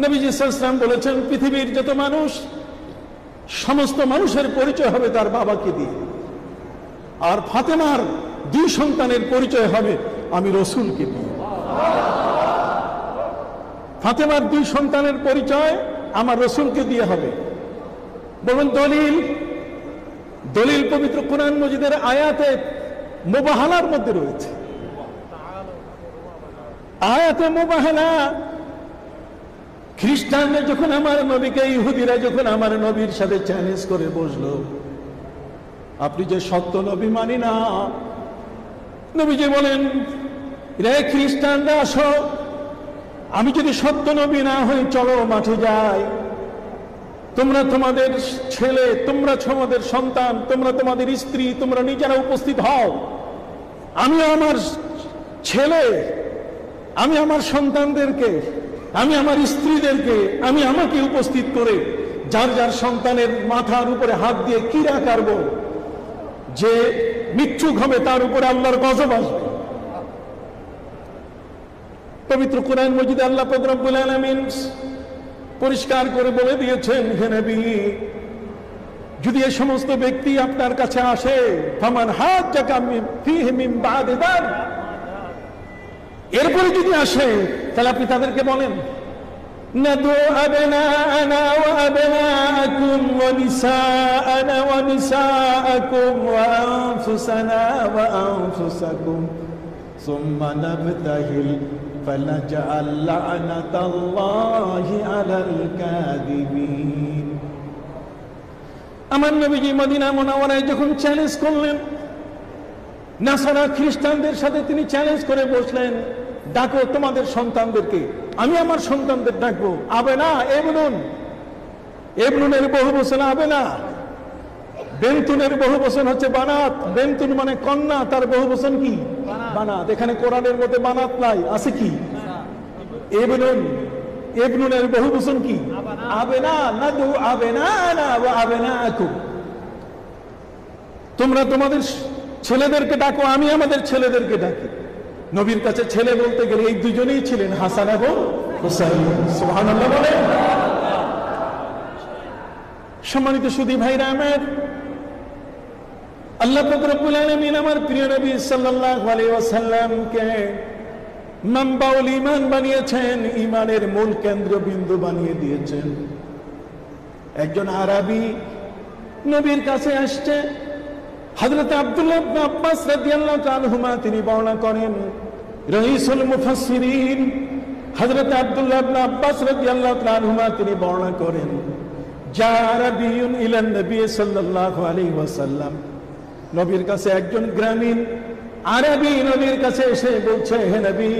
নবীজি সাল্লাল্লাহু আলাইহি ওয়াসাল্লাম বলেছেন পৃথিবীর যত মানুষ, সমস্ত মানুষের পরিচয় হবে তার বাবাকে দিয়ে, আর ফাতেমার 2 সন্তানের পরিচয় হবে আমি রসুলকে দিয়ে। ফাতেমার 2 সন্তানের পরিচয় আমার রসুলকে দিয়ে হবে। বলুন দলিল? দলিল পবিত্র কোরআন মজিদের আয়াতে মুবাহালার মধ্যে রয়েছে। আয়াতে মুবাহালা। খ্রিস্টানরা যখন আমার নবীকে, ইহুদিরা যখন আমার নবীর সাথে চ্যালেঞ্জ করে বসলো, আপনি যে সত্য নবী মানি না, নবীজি বলেন, রে খ্রিস্টানরা আসো, আমি যদি সত্য নবী না হই, চলো মাঠে যাই, তোমরা তোমাদের ছেলে, তোমরা তোমাদের সন্তান, তোমরা তোমাদের স্ত্রী, তোমরা নিজেরা উপস্থিত হও। আমি আমার ছেলে, আমি আমার সন্তানদেরকে, আমি আমার স্ত্রীদেরকে, আমি আমাকে উপস্থিত করে যার যার সন্তানের মাথার উপরে হাত দিয়ে কিরা কাটব, যে মিচ্ছুক হবে তার উপরে আল্লাহর গজব আসবে। পবিত্র কোরআন মজিদে আল্লাহ পাক রব্বুল আলামিন পরিষ্কার করে বলে দিয়েছেন, হে নবী, যদি এই সমস্ত ব্যক্তি আপনার কাছে আসে, ফামান হাজ্জাকা ফীহি মিন বাদি যালিক, এরপরে যদি আসে, তাহলে আপনি তাদেরকে বলেন, নাদু আবনাআনা ওয়া আবনাআকুম ওয়া নিসাআনা ওয়া নিসাআকুম ওয়া আনফুসানা ওয়া আনফুসাকুম সুম্মা নাবতাহিল ফানাজআল লা'নাতাল্লাহি আলাল কাযিবিন। আমার নবীজি মদিনা মুনাওয়ারায় যখন চ্যালেঞ্জ করলেন, নাসারা খ্রিস্টানদের সাথে তিনি চ্যালেঞ্জ করে বসলেন, ডাকো তোমাদের সন্তানদেরকে, আমি আমার সন্তানদের ডাকবো। আবে না, এবনুন, এবনুনের বহু বচন আবে না, বেন্তুনের বহু বচন হচ্ছে বানাত। বেন্তুন মানে কন্যা, তার বহু বচন কি? বানাত। এখানে কোরআনের মধ্যে বানাত নাই, আছে কি? এবনুন। এবনুনের বহু বচন কি? আবে না। নাদু আবে না ওয়া আবনাআকুম, তোমরা তোমাদের ছেলেদেরকে ডাকো, আমি আমাদের ছেলেদেরকে ডাকি। নবীর কাছে ছেলে বলতে গেলে এই দুজনেই ছিলেন, হাসান এবং হুসাইন। সুবহানাল্লাহ বলেন। সম্মানিত সুধী ভাইরা আমার, আল্লাহ পাক রব্বুল আলামিন আমার প্রিয় নবী সাল্লাল্লাহু আলাইহি ওয়াসাল্লামকে মানবাউল ঈমান বানিয়েছেন, ঈমানের মূল কেন্দ্রবিন্দু বানিয়ে দিয়েছেন। একজন আরবি নবীর কাছে আসছে, হযরত আব্দুল্লাহ ইবনে আব্বাস রাদিয়াল্লাহু আনহুমা তিনি বর্ণনা করেন, রাইসুল মুফাসসিরিন হযরত আব্দুল্লাহ ইবনে আব্বাস রাদিয়াল্লাহু আনহুমা তিনি বর্ণনা করেন, যা আরবিয়ুন ইলান নবী সাল্লাল্লাহু আলাইহি ওয়াসাল্লাম, নবীর কাছে একজন গ্রামীণ আরবি নবীর কাছে এসে বলছে, হে নবী,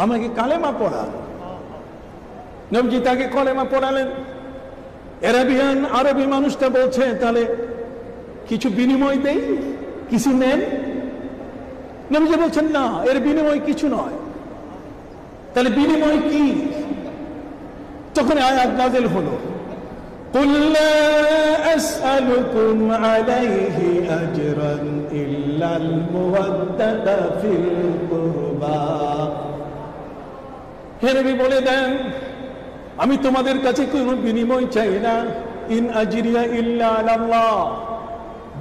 আমাকে কালেমা পড়ান। নবীজি তাকে কালেমা পড়ালেন। আরবিয়ান আরবি মানুষটা বলছে, তাহলে কিছু বিনিময় দেই, কিছু নেন? নবীজি বলছেন, না, এর বিনিময় কিছু নয়। তাহলে বিনিময় কি? তখন আয়াত নাযিল হলো, কুল লা আসআলুকুম আলাইহি আজরান ইল্লাল মুওয়াদ্দাতা ফিল কুরবা। হে নবী বলে দেন, আমি তোমাদের কাছে কোনো বিনিময় চাই না। ইন আজরিয়া ইল্লা আলাল্লাহ,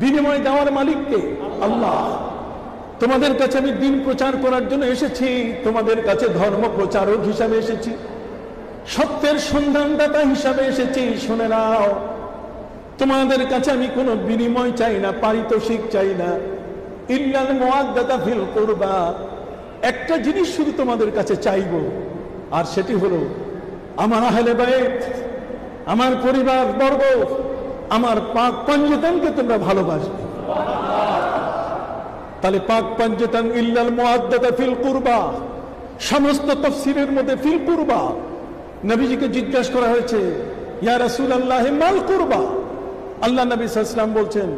বিনিময় দেওয়ার মালিক কে? আল্লাহ। তোমাদের কাছে আমি দিন প্রচার করার জন্য এসেছি, তোমাদের কাছে ধর্ম প্রচারক হিসাবে এসেছি, সত্যের সন্ধানদাতা হিসাবে এসেছি। শুনে নাও, তোমাদের কাছে আমি কোনো বিনিময় চাই না, পারিতোষিক চাই না। ইল্লাল মুওয়াদ্দাতা ফিল কুরবা, একটা জিনিস শুধু তোমাদের কাছে চাইবো, আর সেটি হলো আমার আহলে বাইত, আমার পরিবার বর্গ, আমার পাক পঞ্জতনকে তোমরা ভালোবাসবে। তাহলে পাক পঞ্জতন ইল্লাল মুওয়াদ্দাতা ফিল কুরবা, সমস্ত তাফসীরের মধ্যে ফিল কুরবা। নবীজিকে জিজ্ঞাসা করা হয়েছে, ইয়া রাসূলুল্লাহ মাল কুরবা? আল্লাহ নবী সাল্লাল্লাহু আলাইহি ওয়াসাল্লাম বলছেন,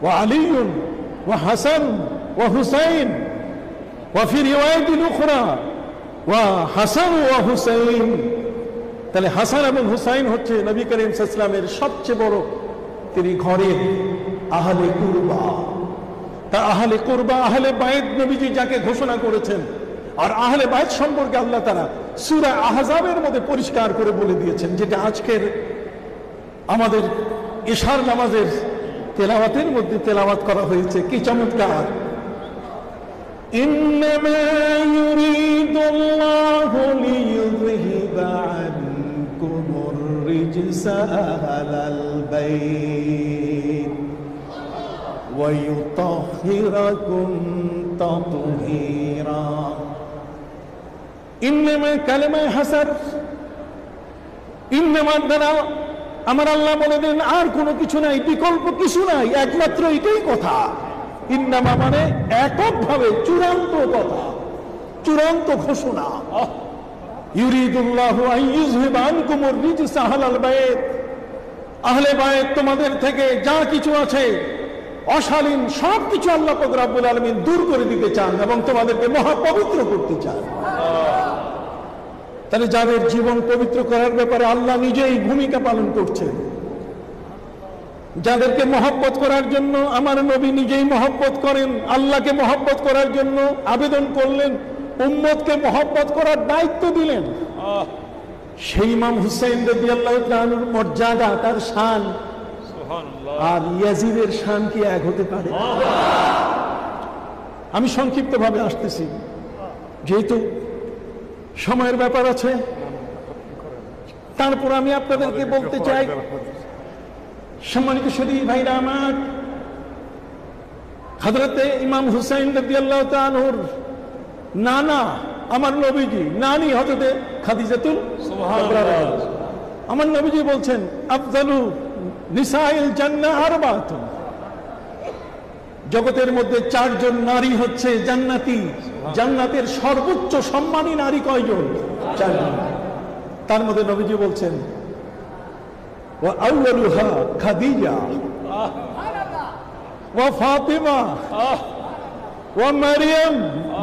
ওয়া আলীউন ওয়া হাসান ওয়া হুসাইন ওয়া ফি রিওয়ায়াতিন উখরা ওয়া হাসান ওয়া হুসাইন। তাহলে হাসান এবং হুসাইন হচ্ছে নবী করিম সাল্লাল্লাহু আলাইহি ওয়াসাল্লামের সবচেয়ে বড়, তিনি ঘরের আহলে কুরবা। তা আহলে কুরবা, আহলে বাইত নবীজি যাকে ঘোষণা করেছেন, আর আহলে বাইত সম্পর্কে আল্লাহ তাআলা সূরা আহজাবের মধ্যে পরিষ্কার করে বলে দিয়েছেন, যেটা আজকের আমাদের ইশার নামাজের তেলাওয়াতের মধ্যে তেলাওয়াত করা হয়েছে। কি চমৎকার! ইন্নামা ইউরিদুল্লাহু লিইয়ুযহিবা আনকুমুর রিজসা আহলাল বাইত ওয়া ইউতাহহিরাকুম তাতহীরা। ইন্নামা কালেমায়ে হাসার, ইন্নামার দ্বারা আমার আল্লাহ বলে দেন আর কোনো কিছু নাই, বিকল্প কিছু নাই, একমাত্র এটাই কথা। ইন্নামা মানে এককভাবে চূড়ান্ত কথা, চূড়ান্ত ঘোষণা। ইউরিদুল্লাহু আন ইউযহিবা আনকুমুর রিজসা আহলাল বাইত, আহলে বাইত তোমাদের থেকে যা কিছু আছে অশালীন সব কিছু আল্লাহ পাক রব্বুল আলামিন দূর করে দিতে চান এবং তোমাদেরকে মহাপবিত্র করতে চান। তাহলে যাদের জীবন পবিত্র করার ব্যাপারে আল্লাহ নিজেই ভূমিকা পালন করছেন, যাদেরকে মহব্বত করার জন্য আমার নবী নিজেই মহব্বত করেন, আল্লাহকে মহব্বত করার জন্য আবেদন করলেন, উম্মতকে মহব্বত করার দায়িত্ব দিলেন, সেই ইমাম হুসাইন রাদিয়াল্লাহু তাআলার মর্যাদা, তার শান আর ইয়াজিদের শান কি এক হতে পারে? আমি সংক্ষিপ্ত ভাবে আসতেছি, যেহেতু সময়ের ব্যাপার আছে। তারপর আমি আপনাদেরকে বলতে চাই, সম্মানিত শরীফ ভাইরা আমার, হযরতে ইমাম হুসাইন রাদিয়াল্লাহু তাআলার নানা আমার নবীজি, নানি হযরতে খাদিজাতুল কুবরা, আমার নবীজি বলছেন আফজালু নিসাইল জান্নাহ আরবাতুন, জগতের মধ্যে 4 জন নারী হচ্ছে জান্নাতি। জান্নাতের সর্বোচ্চ সম্মানী নারী কয়জন? 4 জন। তার মধ্যে নবীজি বলছেন ওয়া আউয়ালুহা খাদিজা ওয়া ফাতিমা ওয়া মারইয়াম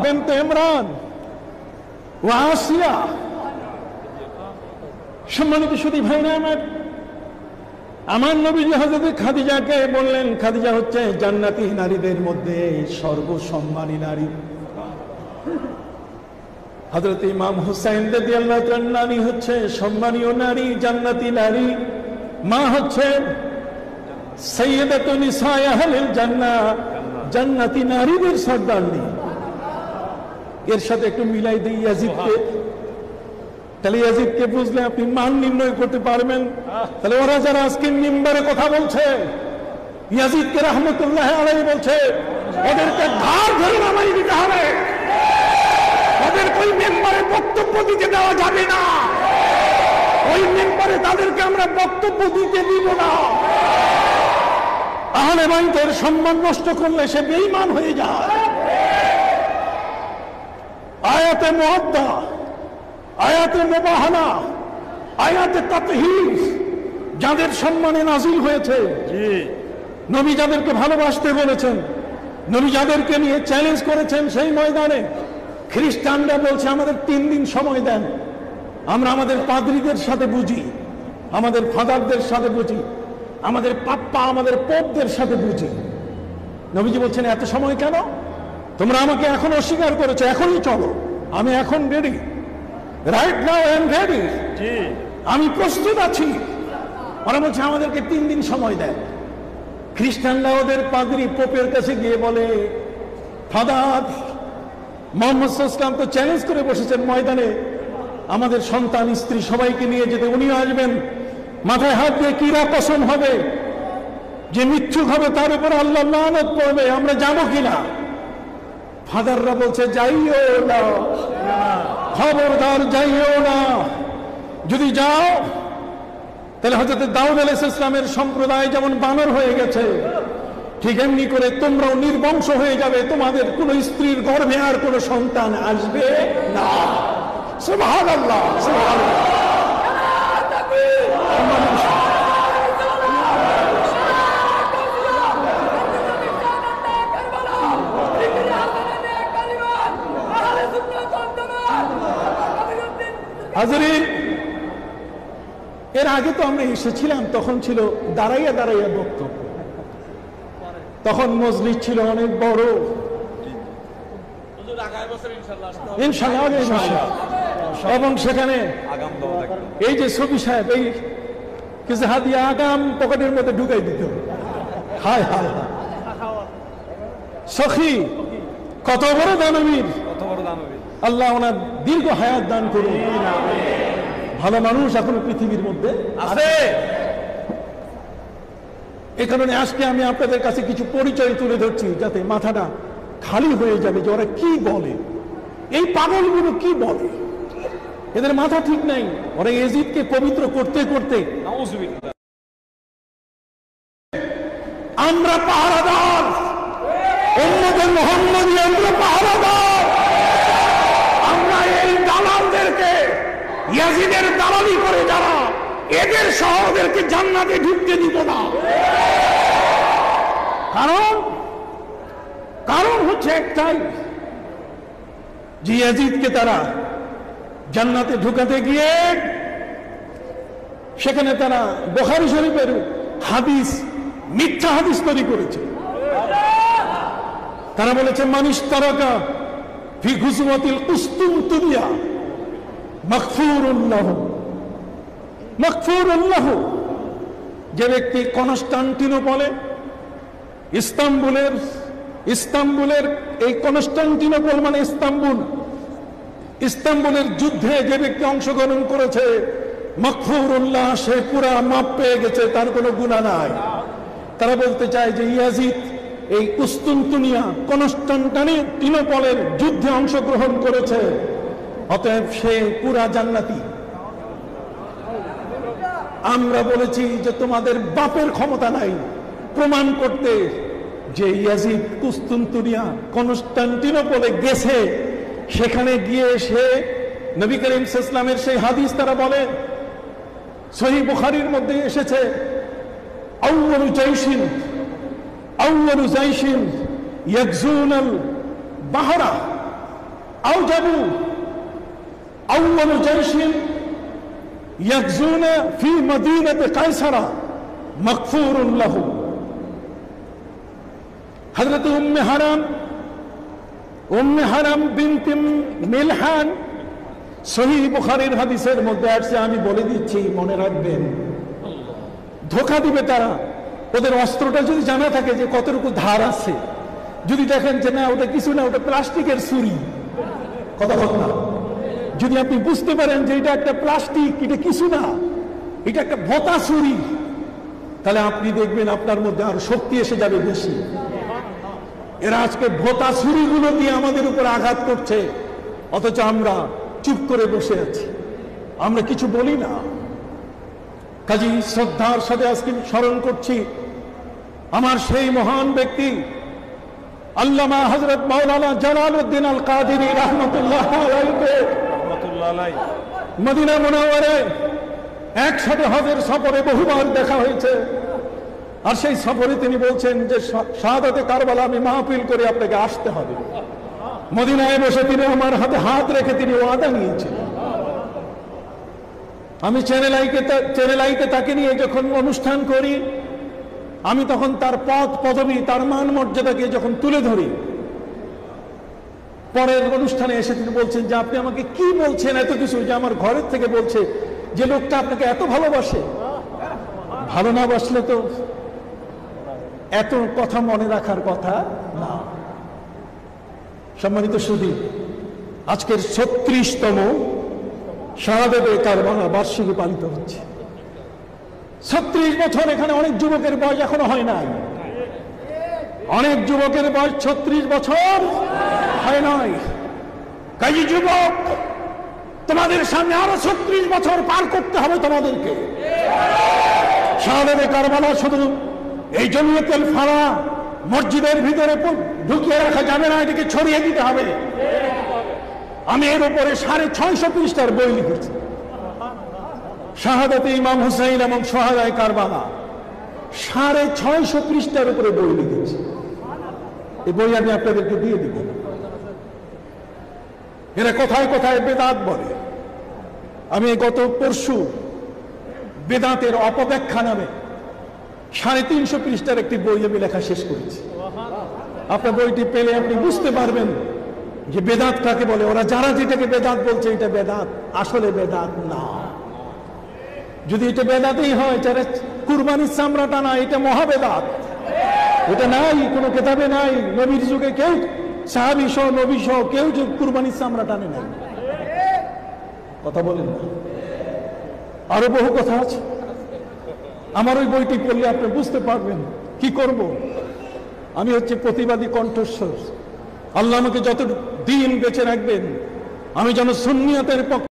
বিনত ইমরান ওয়া আসিয়া। সম্মানিত সুধী ভাইরা আমার নবীজি হযরত খাদিজাকে বললেন, খাদিজা হচ্ছে জান্নাতি নারীদের মধ্যে সর্বসম্মানী নারী। হযরত ইমাম হুসাইন রাদিয়াল্লাহু তাআলা নারী হচ্ছে সম্মানীয় নারী, জান্নাতি নারী। মা হচ্ছে সাইয়্যিদাতু নিসাই আহলিল জান্নাহ, জান্নাতি নারীদের সর্দারনী। এর সাথে একটু মিলাই দিই ইয়াজিদকে, তাহলে ইয়াজিদকে বুঝলে আপনি মান নির্ণয় করতে পারবেন। তাহলে ওরা যারা আজকে মিম্বরে কথা বলছে, ইয়াজিদকে রাহমাতুল্লাহ আলাইহি বলছে, ওদেরকে ঘাড় ধরে নামাই দিতে হবে, ওদের ওই মিম্বরে বক্তব্য দিতে দেওয়া যাবে না, ওই মিম্বরে তাদেরকে আমরা বক্তব্য দিতে দিব না। আহলে বাইতের সম্মান নষ্ট করলে সে বেঈমান হয়ে যায়। আয়াতে মুআদ্দা, আয়াতে মুবাহানা, আয়াতে তাতহিফ যাদের সম্মানে নাজিল হয়েছে, নবী যাদেরকে ভালোবাসতে বলেছেন, নবী যাদেরকে নিয়ে চ্যালেঞ্জ করেছেন, সেই ময়দানে খ্রিস্টানরা বলছে আমাদের 3 দিন সময় দেন, আমরা আমাদের পাদ্রীদের সাথে বুঝি, আমাদের ফাদারদের সাথে বুঝি, আমাদের পাপ্পা আমাদের পোপদের সাথে বুঝি। নবীজি বলছেন এত সময় কেন? তোমরা আমাকে এখন অস্বীকার করেছো, এখনই চলো, আমি এখন ready, right now I am ready, আমি প্রস্তুত আছি। ওরা বলছে আমাদেরকে 3 দিন সময় দেয়। খ্রিস্টানরা ওদের পাদ্রী পোপের কাছে গিয়ে বলে, ফাদার মুহাম্মদ সাল্লাল্লাহু আলাইহি ওয়াসাল্লাম তো চ্যালেঞ্জ করে বসেছেন ময়দানে, আমাদের সন্তান স্ত্রী সবাইকে নিয়ে যেতে, উনি আসবেন, মাথায় হাত দিয়ে কিরা কসম হবে, যে মিথ্যুক হবে তার উপর আল্লাহ লানত পড়বে, আমরা যাবো কিনা? ফাদাররা বলছে যাইও না, খবরদার যাইও না, যদি যাও তাহলে হযরত দাউদ আলাইহিস সালামের সম্প্রদায় যেমন বানর হয়ে গেছে, ঠিক এমনি করে তোমরাও নির্বংশ হয়ে যাবে, তোমাদের কোন স্ত্রীর গর্ভে আর কোন সন্তান আসবে না। সুবহানাল্লাহ, সুবহানাল্লাহ। হাজরিন, এর আগে তো আমরা এসেছিলাম, তখন ছিল দাঁড়াইয়া দাঁড়াইয়া বক্তব্য, তখন মজলিস ছিল অনেক বড়। ইনশাআল্লাহ, এবং সেখানে এই যে ছবি সাহেব এই কিছু হাতিয়া আগাম পকেটের মধ্যে ঢুকাই দিত। হায় হায় হায়, সখী কত বড় দানবীর, আল্লাহ ওনার দীর্ঘ হায়াত দান করুন। ভালো মানুষ এখন পৃথিবীর মধ্যে আছে। এ কারণে আজকে আমি আপনাদের কাছে কিছু পরিচয় তুলে ধরছি, যাতে মাথাটা খালি হয়ে যাবে যে ওরা কি বলে, এই পাগলগুলো কি বলে। এদের মাথা ঠিক নাই। ওরা ইয়াজিদকে পবিত্র করতে করতে আমরা পাহারাদার, উম্মতে মুহাম্মদী আমরা পাহারাদার। আমরা এই দালালদেরকে, ইয়াজিদের দালালি করে যারা, এদের সহদেরকে জান্নাতে ঢুকতে দিব না। কারণ হচ্ছে একটাই, যে ইয়াজিদকে তারা জান্নাতে ঢুকাতে গিয়ে সেখানে তারা বুখারী শরীফের হাদিস, মিথ্যা হাদিস তৈরি করেছে। তারা বলেছে মানিশ তারাকা ফি গুজওয়াতিল কুসতুনতুনিয়া মাগফুরুন লাহু, মাগফুরুন লাহু। যে ব্যক্তি কনস্টান্টিনোপলে, ইস্তাম্বুলের এই কনস্টান্টিনোপল মানে ইস্তাম্বুলের যুদ্ধে যে ব্যক্তি অংশগ্রহণ করেছে, মাগফুরুল্লাহ, সে পুরা মাপ পেয়ে গেছে, তার কোনো গুনাহ নাই। তারা বলতে চায় যে ইয়াজিদ এই কুস্তুনতুনিয়া, কনস্টান্টিনোপলের যুদ্ধে অংশগ্রহণ করেছে, অতএব সে পুরা জান্নাতি। আমরা বলেছি যে তোমাদের বাপের ক্ষমতা নাই প্রমাণ করতে যে ইয়াজিদ কুস্তুনতুনিয়া, কনস্টান্টিনোপলে গেছে। সেখানে গিয়ে সে নবী করিম সাল্লাল্লাহু আলাইহি ওয়াসাল্লামের সেই হাদিস তারা বলে, সহিহ বুখারীর মধ্যে এসেছে, আউয়ালু জাইশিন ইয়াগজুনাল বাহরা আওজাবু, আউয়ালু জাইশিন ইয়াগজুনা ফি মদিনাতি কায়সারা মাগফুরুন লাহু। হযরত উম্মে হারাম বিনতে মিলহান, সহিহ বুখারীর হাদিসের মধ্যে আসছে। আমি বলে দিচ্ছি, মনে রাখবেন, ধোঁকা দিবে তারা। ওদের অস্ত্রটা যদি জানা থাকে যে কতটুকু ধার আছে, যদি দেখেন যে না ওটা কিছু না, ওটা প্লাস্টিকের ছুরি, কথা বল না, যদি আপনি বুঝতে পারেন যে এটা একটা প্লাস্টিক, এটা কিছু না, এটা একটা ভোঁতা ছুরি, তাহলে আপনি দেখবেন আপনার মধ্যে আরো শক্তি এসে যাবে বেশি। এরা আজকে ভোঁতা ছুরিগুলো দিয়ে আমাদের উপর আঘাত করছে, অথচ আমরা চুপ করে বসে আছি, আমরা কিছু বলি না। কাজী শ্রদ্ধার সাথে আজকে স্মরণ করছি আমার সেই মহান ব্যক্তি আল্লামা হযরত মাওলানা জালালউদ্দিন আল কাদেরী রাহমাতুল্লাহ আলাইহি। মদিনা মুনাওয়ারায় একসাথে হজের সফরে বহুবার দেখা হয়েছে। আর সেই সফরে তিনি বলছেন যে শাহাদাতে কারবালা আমি মাহফিল করে আপনাকে আসতে হবে। মদিনায় বসে তিনি আমার হাতে হাত রেখে তিনি ওয়াদা নিয়েছিলেন। আমি চ্যানেল আইতে তাকে নিয়ে যখন অনুষ্ঠান করি, আমি তখন তার পদ পদবী, তার মান মর্যাদাকে যখন তুলে ধরি, পরের অনুষ্ঠানে এসে তিনি বলছেন যে আপনি আমাকে কি বলছেন এত কিছু, যে আমার ঘরের থেকে বলছে যে লোকটা আপনাকে এত ভালোবাসে। ভালো না বাসলে তো এত কথা মনে রাখার কথা না। সম্মানিত সুধী, আজকের 36তম শাহাদাতে কারবালা বার্ষিকী পালিত হচ্ছে। 36 বছর। এখানে অনেক যুবকের বয়স এখনো হয় নাই, অনেক যুবকের বয়স 36 বছর হয় নাই। কাজী যুবক, তোমাদের সামনে আরো 36 বছর পার করতে হবে তোমাদেরকে। শাহাদাতে কারবালা শুধু এই জমিয়তুল ফালাহ মসজিদের ভিতরে ঢুকিয়ে রাখা যাবে না, এটাকে ছড়িয়ে দিতে হবে। আমি এর উপরে 650 পৃষ্ঠার বই লিখেছি, শাহাদাতে ইমাম হুসাইন এবং শুহাদায়ে কারবালা, 650 পৃষ্ঠার উপরে বই লিখেছি। এই বই আমি আপনাদেরকে দিয়ে দিব। এরা কোথায় কোথায় বেদাত বলে। আমি গত পরশু বেদাতের অপব্যাখ্যা নামে 350 পৃষ্ঠার একটি বই আমি লেখা শেষ করেছি। আপনার বইটি পেলে আপনি বুঝতে পারবেন যে বেদাত কাকে বলে। ওরা যারা যেটাকে বেদাত বলছে, এটা বেদাত আসলে বেদাত না। যদি এটা বেদাতই হয়, যারা কুরবানির চামড়া টানা, এটা মহাবেদাত। এটা নাই, কোনো কেতাবে নাই। নবীর যুগে কেউ, সাহাবী সহ নবী সহ কেউ যে কুরবানির চামড়া টানে নাই। কথা বলেন না, আরো বহু কথা আছে। আমার ওই বইটি পড়লে আপনি বুঝতে পারবেন কি করব। আমি হচ্ছে প্রতিবাদী কণ্ঠস্বর। আল্লাহ আমাকে যত দিন বেঁচে রাখবেন, আমি যেন সুন্নিয়তের পক্ষে